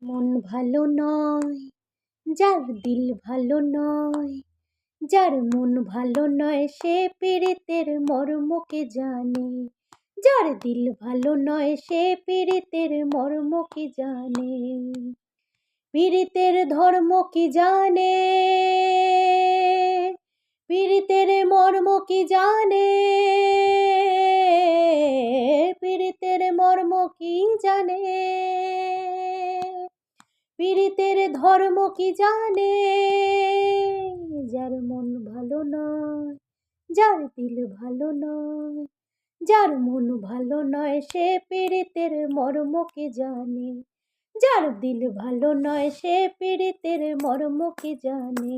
মন ভালো নয়, যার দিল ভালো নয়, যার মন ভালো নয় সে পীড়িতের মর্ম কে জানে। যার দিল ভালো নয় সে পীড়িতের মর্ম কি জানে। পীড়িতের ধর্ম কি জানে, পীড়িতের মর্ম কি জানে, পীড়িতের মর্ম কি জানে, পীড়িতের ধর্ম কি জানে। যার মন ভালো নয়, যার দিল ভালো নয়, যার মন ভালো নয় সে পীড়িতের মর্ম কি জানে। যার দিল ভালো নয় সে পীড়িতের মর্ম কি জানে।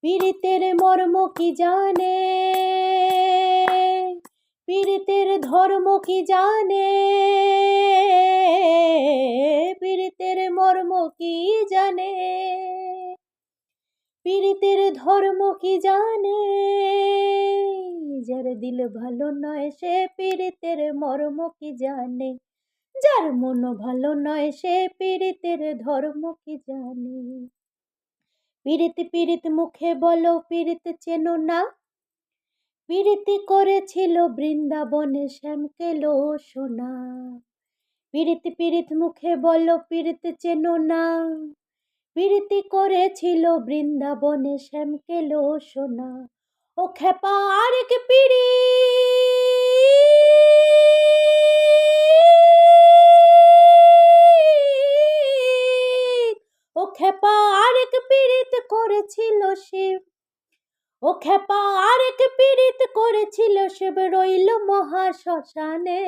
পীড়িতের মর্ম কি জানে, পীড়িতের ধর্ম কি জানে, পীড়িতের মর্ম কি জানে, পীড়িতের ধর্ম কি জানে। যার দিল ভালো নয় সে পীড়িতের মর্ম কি জানে। যার মন ভালো নয় সে পীড়িতের ধর্ম কি জানে। পীড়িত পীড়িত মুখে বলো পীড়িত চেনো না, পীড়িতি করেছিল বৃন্দাবনে শ্যামকেলো সোনা। পীড়িত পীড়িত মুখে বলো পীড়িত চেনো না, পীড়িতি করেছিল বৃন্দাবনে শ্যামকেলো সোনা। ও খেপা আরেক পীড়িত, ও খেপা আরেক পীড়িত করেছিল শিব। ও খেপা আরেক পীড়িত করেছিল শিব, রইল মহা শ্মশানে।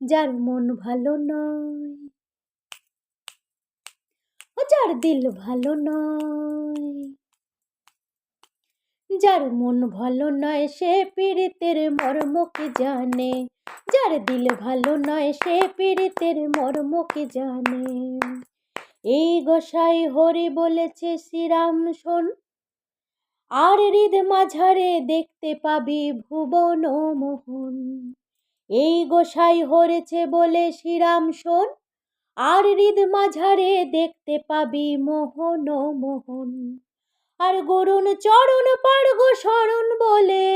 যার মন ভালো নয়, ও যার দিল ভালো নয়, যার মন ভালো নয় সে পীড়িতের মর্ম কি জানে। যার দিল ভালো নয় সে পীড়িতের মর্ম কি জানে। এই গোসাই হরি বলেছে শ্রীরাম শোন, আর হৃদ মাঝারে দেখতে পাবি ভুবন মোহন। এই গোসাই হরেছে বলে শ্রীরাম শোন, আর হৃদ মাঝারে দেখতে পাবি মোহন মোহন। আর গুরুর চরণ পার্গ শরণ বলে,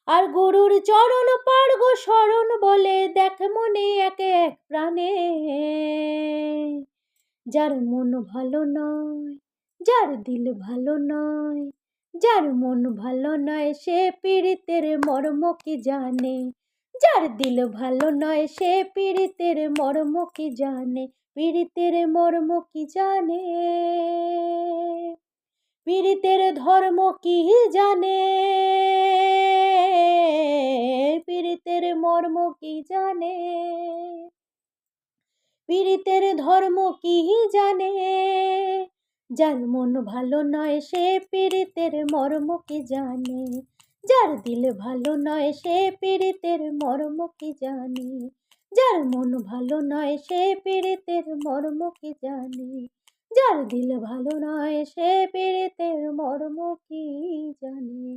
আর গুরুর চরণ পার্গ শরণ বলে দেখ মনে এক এক প্রাণে। যার মন ভালো নয়, যার দিল ভালো নয়, যার মন ভালো নয় সে পীড়িতের মর্ম কি জানে। যার দিল ভালো নয় সে পীড়িতের মর্ম কি জানে। পীড়িতের মর্ম কি জানে, পীড়িতের ধর্ম কি জানে, পীড়িতের মর্ম কি জানে, পীড়িতের ধর্ম কি জানে। যার মন ভালো নয় সে পীড়িতের মর্ম কি জানে। যার দিল ভালো নয় সে পীড়িতের মর্ম কি জানে। যার মন ভালো নয় সে পীড়িতের মর্ম কি জানে। যার দিল ভালো নয় সে পীড়িতের মর্ম কি জানে।